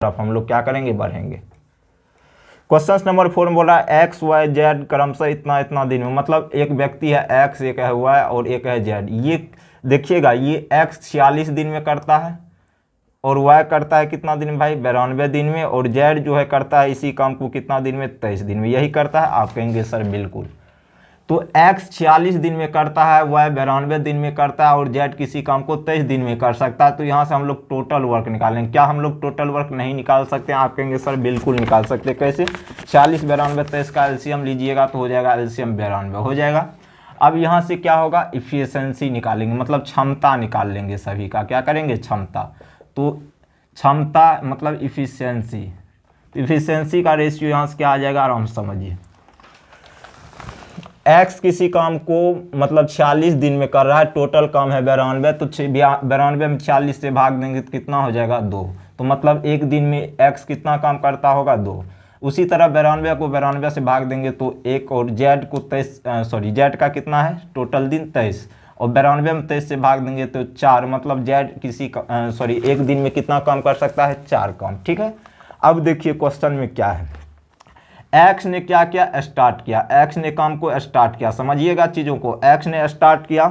तरफ हम लोग क्या करेंगे, बढ़ेंगे। क्वेश्चन नंबर 4 में बोल रहा है एक्स वाई जेड क्रमशः इतना इतना दिन में, मतलब एक व्यक्ति है एक्स, एक है वाई और एक है जेड। ये देखिएगा, ये एक्स 46 दिन में करता है और वाई करता है कितना दिन में भाई, 92 दिन में, और जेड जो है करता है इसी काम को कितना दिन में, 23 दिन में। यही करता है। आप कहेंगे सर बिल्कुल। तो एक्स 46 दिन में करता है, वाई 92 दिन में करता है और जेड किसी काम को 23 दिन में कर सकता है। तो यहाँ से हम लोग टोटल वर्क निकालेंगे। क्या हम लोग टोटल वर्क नहीं निकाल सकते हैं? आप कहेंगे सर बिल्कुल निकाल सकते हैं। कैसे? 46 92 23 का एलसीएम लीजिएगा तो हो जाएगा एलसीएम 92 हो जाएगा। अब यहाँ से क्या होगा, इफिशियंसी निकालेंगे, मतलब क्षमता निकाल लेंगे सभी का। क्या करेंगे? क्षमता। तो क्षमता मतलब इफिशियंसी, इफिशियंसी का रेशियो यहाँ से क्या आ जाएगा, आराम से समझिए। एक्स किसी काम को मतलब 46 दिन में कर रहा है, टोटल काम है 92, तो 92 में 40 से भाग देंगे तो कितना हो जाएगा, 2। तो मतलब एक दिन में एक्स कितना काम करता होगा, 2। उसी तरह 92 को 92 से भाग देंगे तो 1, और जेड को 23 जेड का कितना है टोटल दिन 23, और 92 में 23 से भाग देंगे तो 4, मतलब जेड किसी एक दिन में कितना काम कर सकता है, 4 काम। ठीक है। अब देखिए क्वेश्चन में क्या है, एक्स ने क्या किया, स्टार्ट किया। एक्स ने काम को स्टार्ट किया, समझिएगा चीजों को। एक्स ने स्टार्ट किया,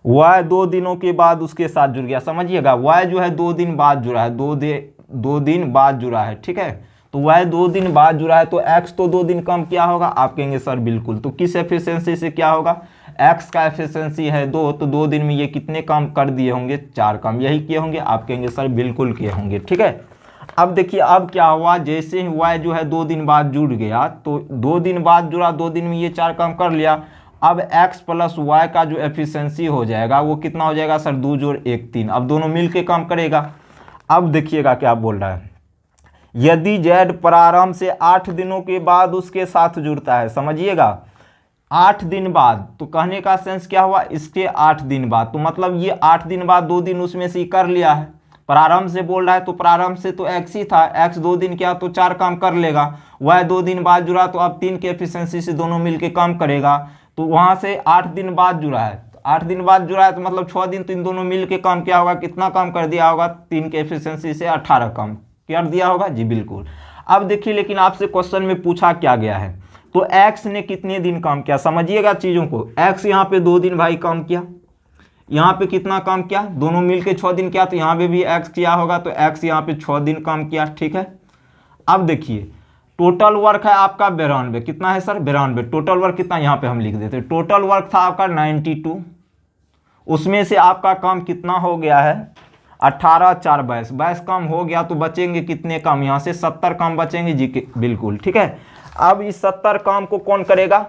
वाई 2 दिनों के बाद उसके साथ जुड़ गया। समझिएगा, वाई जो है 2 दिन बाद जुड़ा है, 2 दिन बाद जुड़ा है। ठीक है। तो वाई 2 दिन बाद जुड़ा है, तो एक्स तो 2 दिन कम क्या होगा? आप कहेंगे सर बिल्कुल। तो किस एफिशिएंसी से क्या होगा, एक्स का एफिशिएंसी है 2, तो 2 दिन में ये कितने काम कर दिए होंगे, 4 काम। यही किए होंगे। आप कहेंगे सर बिल्कुल किए होंगे। ठीक है। अब देखिए, अब क्या हुआ, जैसे ही वाई जो है 2 दिन बाद जुड़ गया, तो 2 दिन बाद जुड़ा, 2 दिन में ये 4 काम कर लिया। अब x प्लस वाई का जो एफिशिएंसी हो जाएगा वो कितना हो जाएगा सर, 2 जोड़ 1 3। अब दोनों मिलके काम करेगा। अब देखिएगा क्या बोल रहा है, यदि z प्रारंभ से 8 दिनों के बाद उसके साथ जुड़ता है। समझिएगा, 8 दिन बाद, तो कहने का सेंस क्या हुआ, इसके 8 दिन बाद, तो मतलब ये 8 दिन बाद 2 दिन उसमें से कर लिया है। प्रारंभ से बोल रहा है तो प्रारंभ से तो एक्स ही था, एक्स 2 दिन किया तो 4 काम कर लेगा। वह 2 दिन बाद जुड़ा तो अब 3 के एफिशिएंसी से दोनों मिलके काम करेगा। तो वहां से 8 दिन बाद जुड़ा है, 8 दिन बाद जुड़ा है तो मतलब 6 दिन तो इन दोनों मिलके काम किया होगा। कितना काम कर दिया होगा, 3 के एफिशिएंसी से 18 काम कर दिया होगा जी बिल्कुल। अब देखिए, लेकिन आपसे क्वेश्चन में पूछा क्या गया है, तो एक्स ने कितने दिन काम किया। समझिएगा चीजों को, एक्स यहाँ पे 2 दिन भाई काम किया, यहाँ पे कितना काम किया, दोनों मिलके 6 दिन किया, तो यहाँ पे भी एक्स किया होगा, तो एक्स यहाँ पे 6 दिन काम किया। ठीक है। अब देखिए, टोटल वर्क है आपका 92, कितना है सर, 92। टोटल वर्क कितना, यहाँ पे हम लिख देते, टोटल वर्क था आपका 92, उसमें से आपका काम कितना हो गया है, 18 4 22, 22 काम हो गया, तो बचेंगे कितने काम, यहाँ से 70 काम बचेंगे जी बिल्कुल। ठीक है। अब इस 70 काम को कौन करेगा,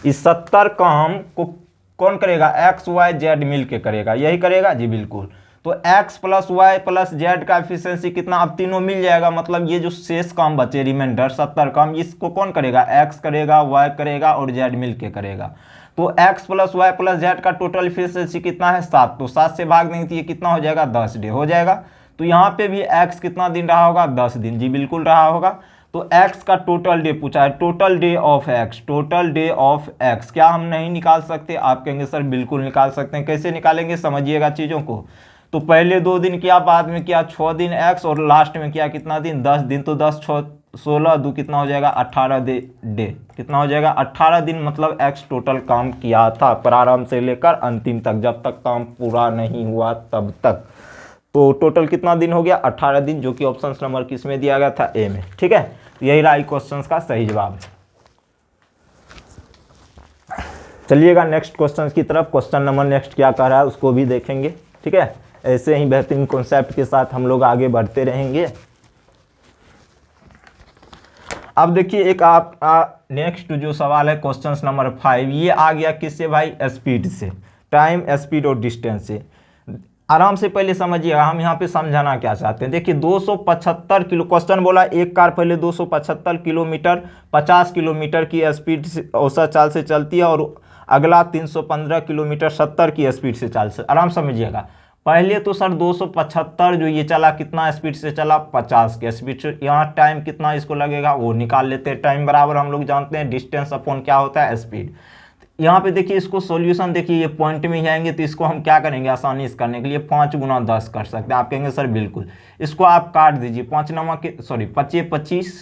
इस 70 काम को कौन करेगा, एक्स वाई जेड मिल के करेगा। यही करेगा जी बिल्कुल। तो X plus Y plus Z का एफिशिएंसी कितना, अब तीनों मिल जाएगा, मतलब ये जो शेष काम बचे रिमाइंडर 70 काम, इसको कौन करेगा, एक्स करेगा, वाई करेगा और जेड मिल के करेगा। तो X plus Y plus Z का टोटल एफिशिएंसी कितना है, 7। तो 7 से भाग देंगे तो ये कितना हो जाएगा, 10 डे हो जाएगा। तो यहाँ पे भी एक्स कितना दिन रहा होगा, 10 दिन जी बिल्कुल रहा होगा। तो x का टोटल डे पूछा है, total day of x, total day of x क्या हम नहीं निकाल सकते? आप कहेंगे सर बिल्कुल निकाल सकते हैं। कैसे निकालेंगे, समझिएगा चीज़ों को। तो पहले 2 दिन किया, बाद में किया 6 दिन x, और लास्ट में किया कितना दिन, 10 दिन। तो 10 6 16 2 कितना हो जाएगा, 18 डे कितना हो जाएगा, 18 दिन। मतलब x टोटल काम किया था प्रारंभ से लेकर अंतिम तक, जब तक काम पूरा नहीं हुआ तब तक। तो टोटल कितना दिन हो गया, 18 दिन, जो कि ऑप्शन नंबर किस में दिया गया था, ए में। ठीक है। यही रहा क्वेश्चन का सही जवाब। चलिएगा नेक्स्ट क्वेश्चन की तरफ। क्वेश्चन नंबर नेक्स्ट क्या कह रहा है उसको भी देखेंगे। ठीक है। ऐसे ही बेहतरीन कॉन्सेप्ट के साथ हम लोग आगे बढ़ते रहेंगे। अब देखिए, एक आप नेक्स्ट जो सवाल है क्वेश्चन नंबर 5, ये आ गया किससे भाई, स्पीड से, टाइम स्पीड और डिस्टेंस से। आराम से पहले समझिएगा हम यहाँ पे समझाना क्या चाहते हैं। देखिए 275 किलो, क्वेश्चन बोला एक कार पहले 275 किलोमीटर 50 किलोमीटर की स्पीड से औसत चाल से चलती है, और अगला 315 किलोमीटर 70 की स्पीड से चाल से। आराम समझिएगा, पहले तो सर 275 जो ये चला कितना स्पीड से चला, 50 की स्पीड से। यहाँ टाइम कितना इसको लगेगा वो निकाल लेते हैं। टाइम बराबर हम लोग जानते हैं डिस्टेंस अपॉन क्या होता है, स्पीड। यहाँ पे देखिए इसको सॉल्यूशन देखिए, ये पॉइंट में ही आएंगे तो इसको हम क्या करेंगे आसानी से करने के लिए 5 गुना 10 कर सकते हैं। आप कहेंगे सर बिल्कुल, इसको आप काट दीजिए, 5 नमा के सॉरी 25 25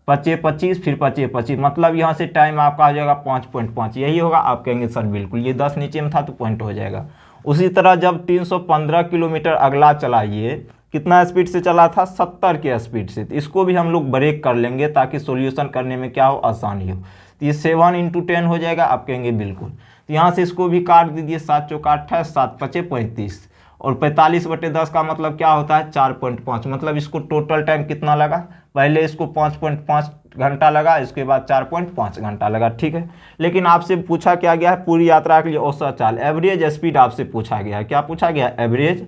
25 25 फिर 25 25, मतलब यहाँ से टाइम आपका हो जाएगा 5.5, यही होगा। आप कहेंगे सर बिल्कुल, ये 10 नीचे में था तो पॉइंट हो जाएगा। उसी तरह जब 315 किलोमीटर अगला चला, ये कितना स्पीड से चला था, 70 के स्पीड से, तो इसको भी हम लोग ब्रेक कर लेंगे ताकि सॉल्यूशन करने में क्या हो, आसानी हो। तो ये 7 × 10 हो जाएगा। आप कहेंगे बिल्कुल, तो यहाँ से इसको भी काट दीजिए, 7 चौका 28, 7 5 35, और 45/10 का मतलब क्या होता है, 4.5, मतलब इसको टोटल टाइम कितना लगा, पहले इसको 5.5 घंटा लगा, इसके बाद 4.5 घंटा लगा, ठीक है। लेकिन आपसे पूछा क्या गया है, पूरी यात्रा के लिए औसत चाल, एवरेज स्पीड आपसे पूछा गया है। क्या पूछा गया है, एवरेज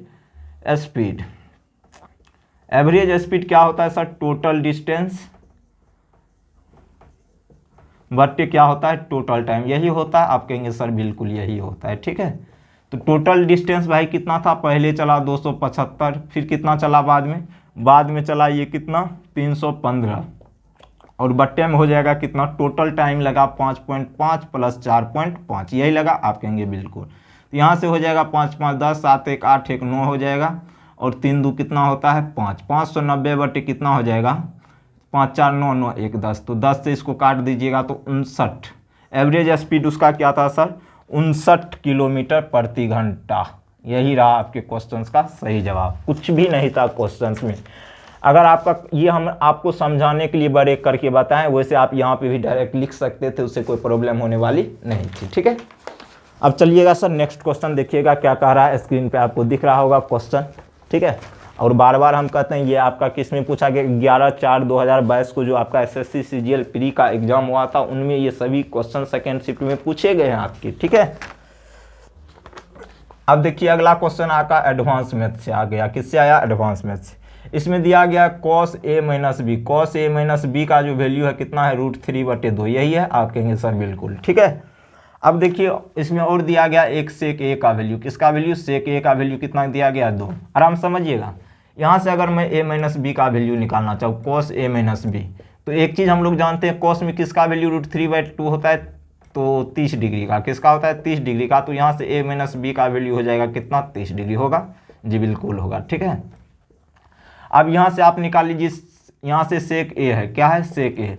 स्पीड। एवरेज स्पीड क्या होता है सर, टोटल डिस्टेंस बट्टे क्या होता है, टोटल टाइम, यही होता है। आप कहेंगे सर बिल्कुल यही होता है, ठीक है। तो टोटल डिस्टेंस भाई कितना था, पहले चला 275, फिर कितना चला बाद में चला ये कितना 315, और बट्टे में हो जाएगा कितना, टोटल टाइम लगा 5.5 + 4.5, यही लगा। आप कहेंगे बिल्कुल, तो यहाँ से हो जाएगा 5 5 10, 7 1 8 1 9 हो जाएगा, और 3 2 कितना होता है 5, 590 बटे कितना हो जाएगा, 5 4 9 9 1 10, तो 10 से इसको काट दीजिएगा तो 59। एवरेज स्पीड उसका क्या था सर, 59 किलोमीटर प्रति घंटा। यही रहा आपके क्वेश्चंस का सही जवाब, कुछ भी नहीं था क्वेश्चंस में। अगर आपका ये हम आपको समझाने के लिए ब्रेक करके बताएं, वैसे आप यहाँ पे भी डायरेक्ट लिख सकते थे, उससे कोई प्रॉब्लम होने वाली नहीं थी, ठीक है। अब चलिएगा सर नेक्स्ट क्वेश्चन देखिएगा क्या कह रहा है, स्क्रीन पे आपको दिख रहा होगा क्वेश्चन, ठीक है। और बार बार हम कहते हैं ये आपका किस में पूछा गया, 11/4/2022 को जो आपका SSC CGL प्री का एग्जाम हुआ था, उनमें ये सभी क्वेश्चन सेकेंड शिफ्ट में पूछे गए हैं आपके, ठीक है। अब देखिए अगला क्वेश्चन आपका एडवांस मैथ से आ गया, किससे आया, एडवांस मैथ से। इसमें दिया गया cos A - B, cos A - B का जो वैल्यू है कितना है, √3/2, यही है। आप कहेंगे सर बिल्कुल, ठीक है। अब देखिए इसमें और दिया गया एक sec A का वैल्यू, किसका वैल्यू, sec A का वैल्यू कितना दिया गया, 2। आराम समझिएगा, यहाँ से अगर मैं A - B का वैल्यू निकालना चाहूँ, cos A - B, तो एक चीज़ हम लोग जानते हैं, cos में किसका वैल्यू √3/2 होता है, तो 30 डिग्री का, किसका होता है, 30 डिग्री का। तो यहाँ से A - B का वैल्यू हो जाएगा कितना, 30 डिग्री होगा, जी बिल्कुल होगा, ठीक है। अब यहाँ से आप निकाल लीजिए, यहाँ से sec A है, क्या है, sec A,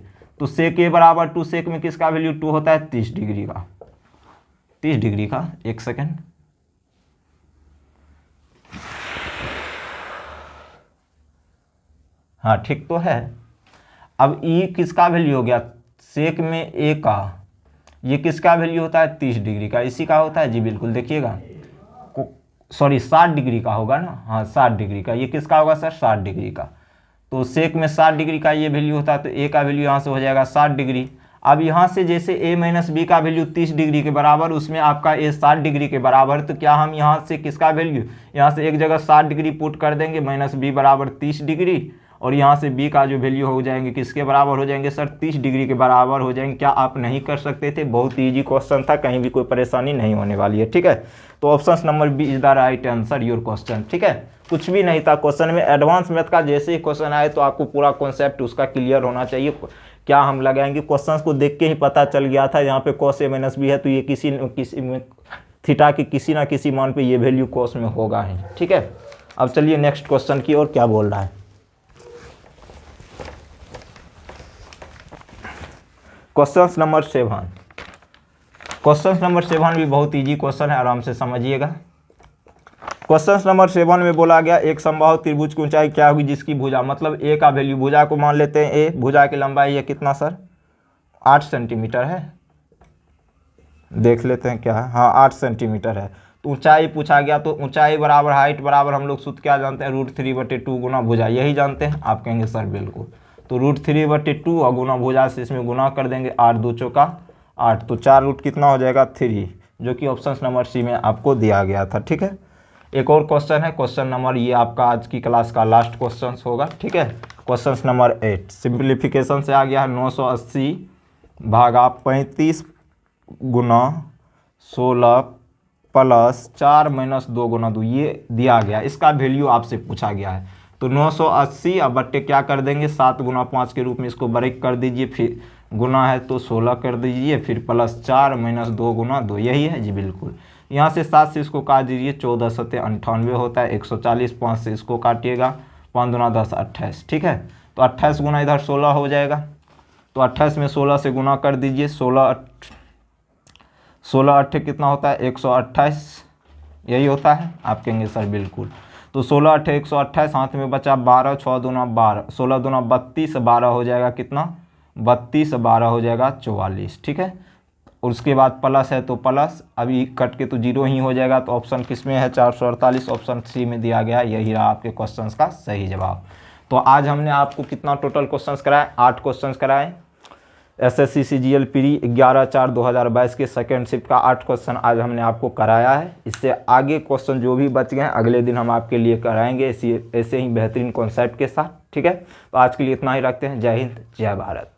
तो sec A = 2, sec में किसका वैल्यू 2 होता है, 30 डिग्री का, 30 डिग्री का। एक सेकेंड, हाँ ठीक तो है। अब E किसका वैल्यू हो गया, sec में A का, ये किसका वैल्यू होता है, 30 डिग्री का, इसी का होता है, जी बिल्कुल। देखिएगा सॉरी 60 डिग्री का होगा ना, हाँ 60 डिग्री का, ये किसका होगा सर, 60 डिग्री का। तो sec में 60 डिग्री का ये वैल्यू होता है, तो A का वैल्यू यहाँ से हो जाएगा 60 डिग्री। अब यहाँ से जैसे A - B का वैल्यू 30 डिग्री के बराबर, उसमें आपका A 60 डिग्री के बराबर, तो क्या हम यहाँ से किसका वैल्यू, यहाँ से एक जगह 60 डिग्री पुट कर देंगे, -B = 30 डिग्री, और यहाँ से B का जो वैल्यू हो जाएंगे किसके बराबर हो जाएंगे सर, 30 डिग्री के बराबर हो जाएंगे। क्या आप नहीं कर सकते थे, बहुत ईजी क्वेश्चन था, कहीं भी कोई परेशानी नहीं होने वाली है, ठीक है। तो option number B is the right answer your question, ठीक है। कुछ भी नहीं था क्वेश्चन में, एडवांस मैथ का जैसे ही क्वेश्चन आए तो आपको पूरा कॉन्सेप्ट उसका क्लियर होना चाहिए। क्या हम लगाएंगे, क्वेश्चन को देख के ही पता चल गया था, यहाँ पे cos A - B है, तो ये किसी में थीटा की किसी ना किसी मान पे ये वैल्यू cos में होगा ही, ठीक है। अब चलिए नेक्स्ट क्वेश्चन की ओर, क्या बोल रहा है। क्वेश्चन नंबर 7, क्वेश्चन नंबर 7 भी बहुत इजी क्वेश्चन है, आराम से समझिएगा। क्वेश्चन नंबर 7 में बोला गया एक समबाहु त्रिभुज की ऊंचाई क्या होगी जिसकी भुजा, मतलब A का वैल्यू, भुजा को मान लेते हैं A, भुजा की लंबाई है कितना सर, 8 सेंटीमीटर है, देख लेते हैं क्या है, हाँ 8 सेंटीमीटर है। तो ऊंचाई पूछा गया, तो ऊंचाई बराबर हाइट बराबर हम लोग सूत्र क्या जानते हैं, √3/2 गुना भुजा, यही जानते हैं। आप कहेंगे सर बिल्कुल, तो √3/2 और गुना भुजा से इसमें गुना कर देंगे, 8 2 चौका 8, तो 4 रूट कितना हो जाएगा 3, जो कि ऑप्शन नंबर C में आपको दिया गया था, ठीक है। एक और क्वेश्चन है, क्वेश्चन नंबर, ये आपका आज की क्लास का लास्ट क्वेश्चन होगा, ठीक है। क्वेश्चन नंबर 8 सिंप्लीफिकेशन से आ गया है, 980 भागा 35 गुना 16 प्लस 4 - 2 गुना 2, ये दिया गया, इसका वैल्यू आपसे पूछा गया है। तो 980 अब बट्टे क्या कर देंगे, 7 गुना 5 के रूप में इसको ब्रेक कर दीजिए, फिर गुना है तो 16 कर दीजिए, फिर प्लस 4 माइनस 2 गुना 2, यही है जी बिल्कुल। यहाँ से 7 से इसको काट दीजिए, 14 सत्ते 98 होता है, 140, 5 से इसको काटिएगा, 5 दूना 10 28, ठीक है। तो 28 गुना इधर 16 हो जाएगा, तो 28 में 16 से गुना कर दीजिए, 16 8 कितना होता है 128, यही होता है। आप कहेंगे सर बिल्कुल, तो 16 8 128, हाथ में बचा 12, 6 दूना 12, 16 दूना 32, 12 हो जाएगा कितना 32, 12 हो जाएगा 44, ठीक है। और उसके बाद प्लस है तो प्लस, अभी कट के तो जीरो ही हो जाएगा, तो ऑप्शन किस में है 448, ऑप्शन सी में दिया गया, यही रहा आपके क्वेश्चंस का सही जवाब। तो आज हमने आपको कितना टोटल क्वेश्चंस कराए, 8 क्वेश्चंस कराए। एसएससी सीजीएल प्री 11/4/2022 के सेकेंड शिफ्ट का 8 क्वेश्चन आज हमने आपको कराया है। इससे आगे क्वेश्चन जो भी बच गए हैं अगले दिन हम आपके लिए कराएंगे ऐसे ही बेहतरीन कॉन्सेप्ट के साथ, ठीक है। तो आज के लिए इतना ही रखते हैं। जय हिंद, जय भारत।